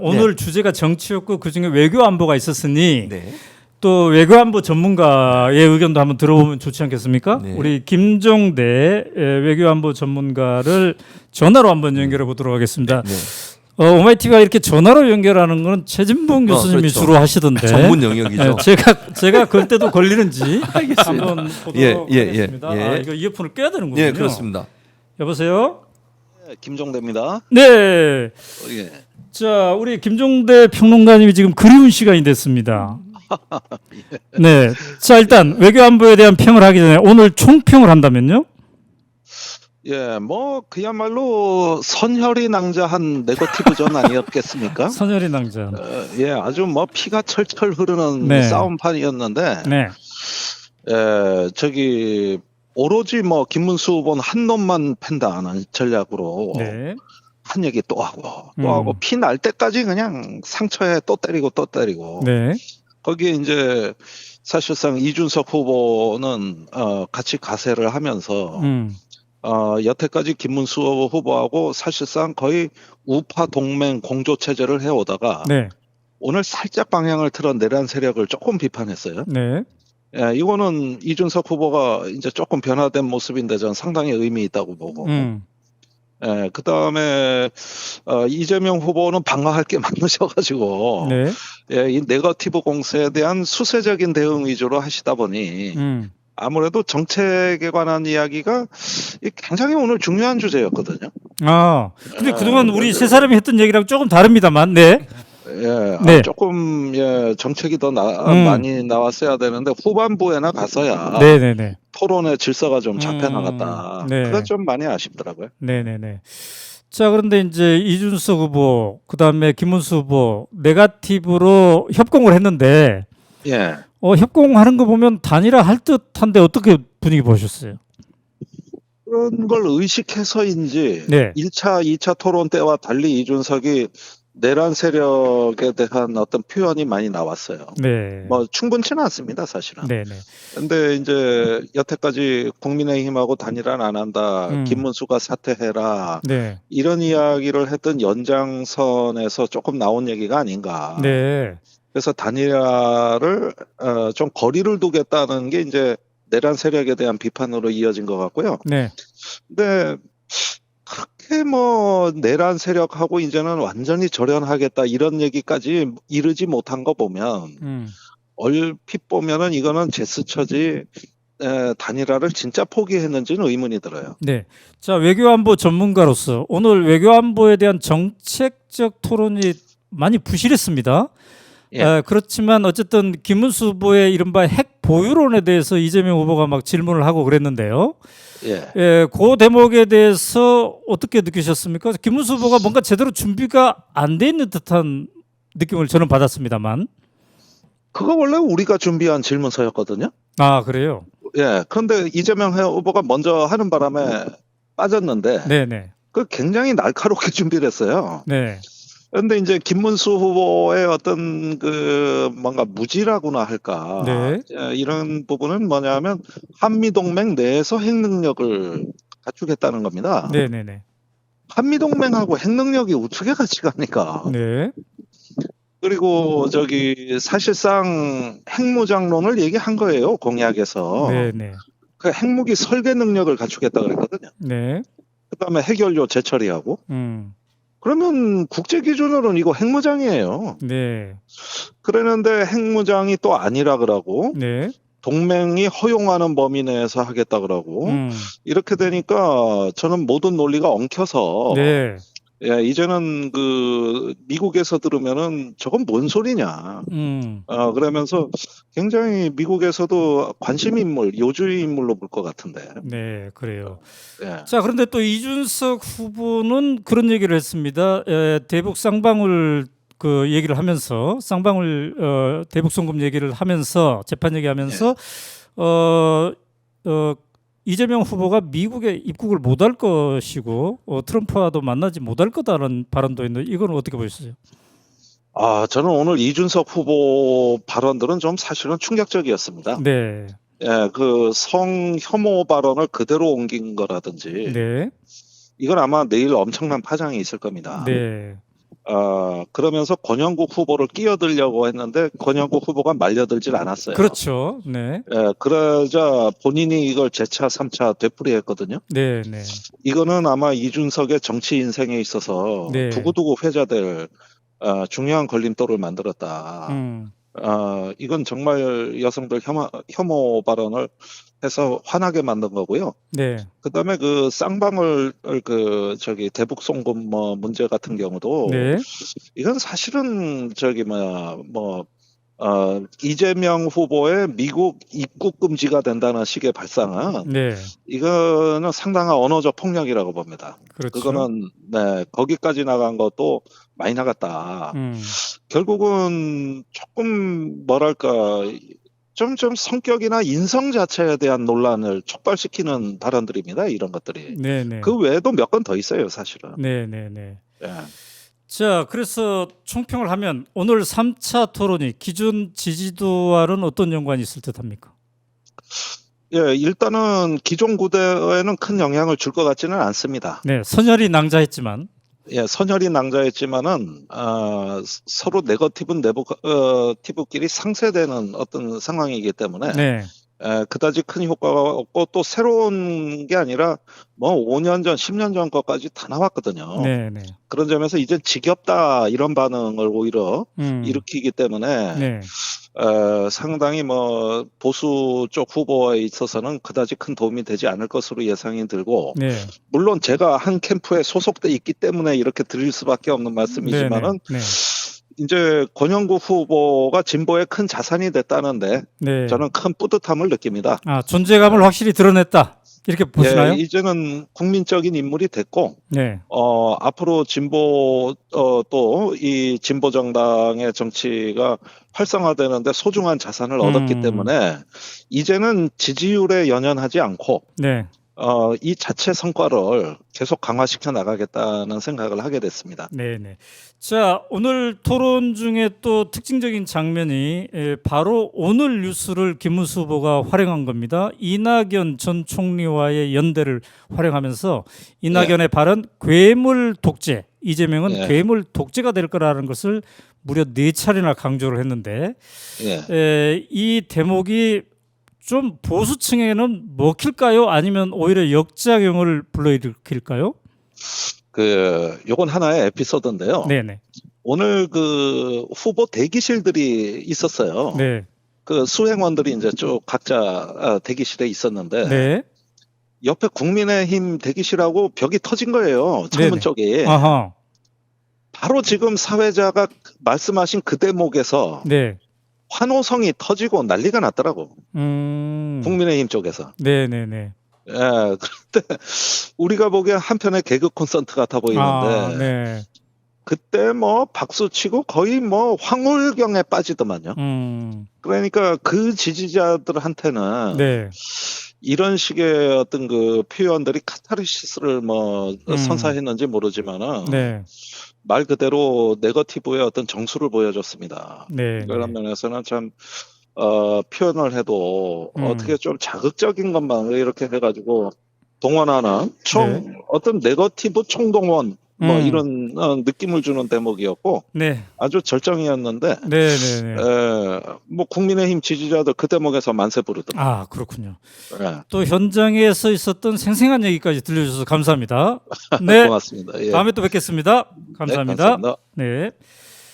오늘 주제가 정치였고 그중에 외교 안보가 있었으니 네. 또 외교 안보 전문가의 의견도 한번 들어보면 좋지 않겠습니까? 네. 우리 김종대 외교 안보 전문가를 전화로 한번 연결해 보도록 하겠습니다. 네. 오마이티가 이렇게 전화로 연결하는 건 최진봉 교수님이 그렇죠. 주로 하시던데 전문 영역이죠. 제가 그럴 때도 걸리는지 한번 보도록 하겠습니다. 예. 아, 이거 이어폰을 껴야 되는군요. 예, 그렇습니다. 여보세요? 네, 김종대입니다. 네. 예. 자, 우리 김종대 평론가님이 지금 그리운 시간이 됐습니다. 네. 자, 일단 외교 안보에 대한 평을 하기 전에 오늘 총평을 한다면요? 예, 뭐 그야말로 선혈이 낭자한 네거티브전 아니었겠습니까? 선열이 낭자. 예, 아주 뭐 피가 철철 흐르는 네. 싸움판이었는데, 네. 저기 오로지 뭐 김문수 후보는 한 놈만 팬다는 전략으로 네. 한 얘기 또 하고 피 날 때까지 그냥 상처에 또 때리고 또 때리고. 네. 거기에 이제 사실상 이준석 후보는 같이 가세를 하면서. 여태까지 김문수 후보하고 사실상 거의 우파 동맹 공조 체제를 해오다가 네. 오늘 살짝 방향을 틀어 내란 세력을 조금 비판했어요. 네. 예, 이거는 이준석 후보가 이제 조금 변화된 모습인데 전 상당히 의미 있다고 보고. 예, 그 다음에 이재명 후보는 방어할 게 많으셔가지고 네. 예, 이 네거티브 공세에 대한 수세적인 대응 위주로 하시다 보니. 아무래도 정책에 관한 이야기가 굉장히 오늘 중요한 주제였거든요. 아, 근데 그동안 우리 세 사람이 했던 얘기랑 조금 다릅니다만, 네. 예, 네. 조금 정책이 더 많이 나왔어야 되는데 후반부에나 가서야 네네네. 토론의 질서가 좀 잡혀 나갔다. 네. 그건 좀 많이 아쉽더라고요. 네네네. 자, 그런데 이제 이준석 후보, 그 다음에 김문수 후보, 네거티브로 협공을 했는데, 예. 협공하는 거 보면 단일화 할 듯한데 어떻게 분위기 보셨어요? 그런 걸 의식해서인지 네. 1차, 2차 토론 때와 달리 이준석이 내란 세력에 대한 어떤 표현이 많이 나왔어요. 네. 뭐 충분치는 않습니다, 사실은. 네네. 근데 이제 여태까지 국민의힘하고 단일화는 안 한다. 김문수가 사퇴해라. 네. 이런 이야기를 했던 연장선에서 조금 나온 얘기가 아닌가. 네. 그래서 단일화를 좀 거리를 두겠다는 게 이제 내란 세력에 대한 비판으로 이어진 것 같고요. 네. 근데 그렇게 뭐 내란 세력하고 이제는 완전히 절연하겠다 이런 얘기까지 이르지 못한 거 보면 얼핏 보면은 이거는 제스처지 단일화를 진짜 포기했는지는 의문이 들어요. 네. 자, 외교안보 전문가로서 오늘 외교안보에 대한 정책적 토론이 많이 부실했습니다. 예. 그렇지만 어쨌든 김문수 후보의 이른바 핵 보유론에 대해서 이재명 후보가 막 질문을 하고 그랬는데요. 예. 그 대목에 대해서 어떻게 느끼셨습니까? 김문수 후보가 뭔가 제대로 준비가 안 돼 있는 듯한 느낌을 저는 받았습니다만. 그거 원래 우리가 준비한 질문서였거든요. 아, 그래요? 예. 그런데 이재명 후보가 먼저 하는 바람에 빠졌는데 네네. 그 굉장히 날카롭게 준비를 했어요. 네. 그런데 이제 김문수 후보의 어떤 그 뭔가 무지라고나 할까. 네. 이런 부분은 뭐냐면 한미동맹 내에서 핵능력을 갖추겠다는 겁니다. 네네네. 한미동맹하고 핵능력이 어떻게 같이 갑니까? 네. 그리고 저기 사실상 핵무장론을 얘기한 거예요, 공약에서. 네네. 그 핵무기 설계 능력을 갖추겠다 그랬거든요. 네. 그다음에 핵연료 재처리하고. 그러면 국제 기준으로는 이거 핵무장이에요. 네. 그러는데 핵무장이 또 아니라 그러고 네. 동맹이 허용하는 범위 내에서 하겠다 그러고 이렇게 되니까 저는 모든 논리가 엉켜서 네. 예, 이제는 그 미국에서 들으면은 저건 뭔 소리냐. 그러면서 굉장히 미국에서도 관심 인물, 요주의 인물로 볼 것 같은데. 네, 그래요. 예. 자, 그런데 또 이준석 후보는 그런 얘기를 했습니다. 대북 쌍방울 그 얘기를 하면서 쌍방울 대북 송금 얘기를 하면서 재판 얘기하면서 이재명 후보가 미국에 입국을 못할 것이고 트럼프와도 만나지 못할 거다라는 발언도 있는데 이건 어떻게 보셨어요? 저는 오늘 이준석 후보 발언들은 좀 사실은 충격적이었습니다. 네. 예, 그 성혐오 발언을 그대로 옮긴 거라든지 네. 이건 아마 내일 엄청난 파장이 있을 겁니다. 네. 그러면서 권영국 후보를 끼어들려고 했는데 권영국 후보가 말려들질 않았어요. 그렇죠. 네. 그러자 본인이 이걸 재차 3차 되풀이했거든요. 네, 네. 이거는 아마 이준석의 정치 인생에 있어서 네. 두고두고 회자될 중요한 걸림돌을 만들었다. 이건 정말 여성들 혐오 발언을 해서 화나게 만든 거고요. 네. 그다음에 그 쌍방울 대북 송금 뭐 문제 같은 경우도 네. 이건 사실은 이재명 후보의 미국 입국 금지가 된다는 식의 발상은 네. 이거는 상당한 언어적 폭력이라고 봅니다. 그렇죠. 그거는 거기까지 나간 것도 많이 나갔다. 결국은 조금 뭐랄까 좀 성격이나 인성 자체에 대한 논란을 촉발시키는 발언들입니다. 이런 것들이. 네네. 그 외에도 몇 건 더 있어요, 사실은. 네네네. 예. 자, 그래서 총평을 하면 오늘 3차 토론이 기존 지지도와는 어떤 연관이 있을 듯합니까? 예, 일단은 기존 구대에는 큰 영향을 줄 것 같지는 않습니다. 네, 선열이 낭자했지만. 예, 선열이 낭자했지만은 서로 네거티브끼리 상쇄되는 어떤 상황이기 때문에 네. 그다지 큰 효과가 없고 또 새로운 게 아니라 뭐 5년 전, 10년 전 것까지 다 나왔거든요. 네네. 그런 점에서 이제 지겹다 이런 반응을 오히려 일으키기 때문에 네. 상당히 뭐 보수 쪽 후보에 있어서는 그다지 큰 도움이 되지 않을 것으로 예상이 들고 네. 물론 제가 한 캠프에 소속돼 있기 때문에 이렇게 드릴 수밖에 없는 말씀이지만은 네. 이제 권영국 후보가 진보의 큰 자산이 됐다는데 네. 저는 큰 뿌듯함을 느낍니다. 존재감을 확실히 드러냈다. 이렇게 보시나요? 예, 이제는 국민적인 인물이 됐고, 네. 앞으로 진보, 또 이 진보 정당의 정치가 활성화되는데 소중한 자산을 얻었기 때문에 이제는 지지율에 연연하지 않고, 네. 이 자체 성과를 계속 강화시켜 나가겠다는 생각을 하게 됐습니다. 네네. 자, 오늘 토론 중에 또 특징적인 장면이 바로 오늘 뉴스를 김문수 후보가 활용한 겁니다. 이낙연 전 총리와의 연대를 활용하면서 이낙연의 발언 괴물 독재, 이재명은 괴물 독재가 될 거라는 것을 무려 4차례나 강조를 했는데 이 대목이 좀 보수층에는 먹힐까요? 아니면 오히려 역작용을 불러일으킬까요? 요건 하나의 에피소드인데요. 네네. 오늘 그 후보 대기실들이 있었어요. 네. 그 수행원들이 이제 쭉 각자 대기실에 있었는데 네. 옆에 국민의힘 대기실하고 벽이 터진 거예요. 창문 네네. 쪽이. 아하. 바로 지금 사회자가 말씀하신 그 대목에서 네. 환호성이 터지고 난리가 났더라고. 국민의힘 쪽에서. 네네네. 예, 그런데 우리가 보기엔 한편의 개그 콘서트 같아 보이는데 네. 그때 뭐 박수 치고 거의 뭐 황홀경에 빠지더만요. 그러니까 그 지지자들한테는 네. 이런 식의 어떤 그 표현들이 카타르시스를 뭐 선사했는지 모르지만은 네. 말 그대로 네거티브의 어떤 정수를 보여줬습니다. 네. 그런 면에서는 참 표현을 해도 어떻게 좀 자극적인 것만 이렇게 해가지고 동원하는 어떤 네거티브 총동원 뭐 이런 느낌을 주는 대목이었고 네. 아주 절정이었는데 네네네. 뭐 국민의힘 지지자들 그 대목에서 만세 부르더라고요. 그렇군요. 예. 또 현장에서 있었던 생생한 얘기까지 들려주셔서 감사합니다. 네. 고맙습니다. 예. 다음에 또 뵙겠습니다. 감사합니다. 네, 감사합니다. 네.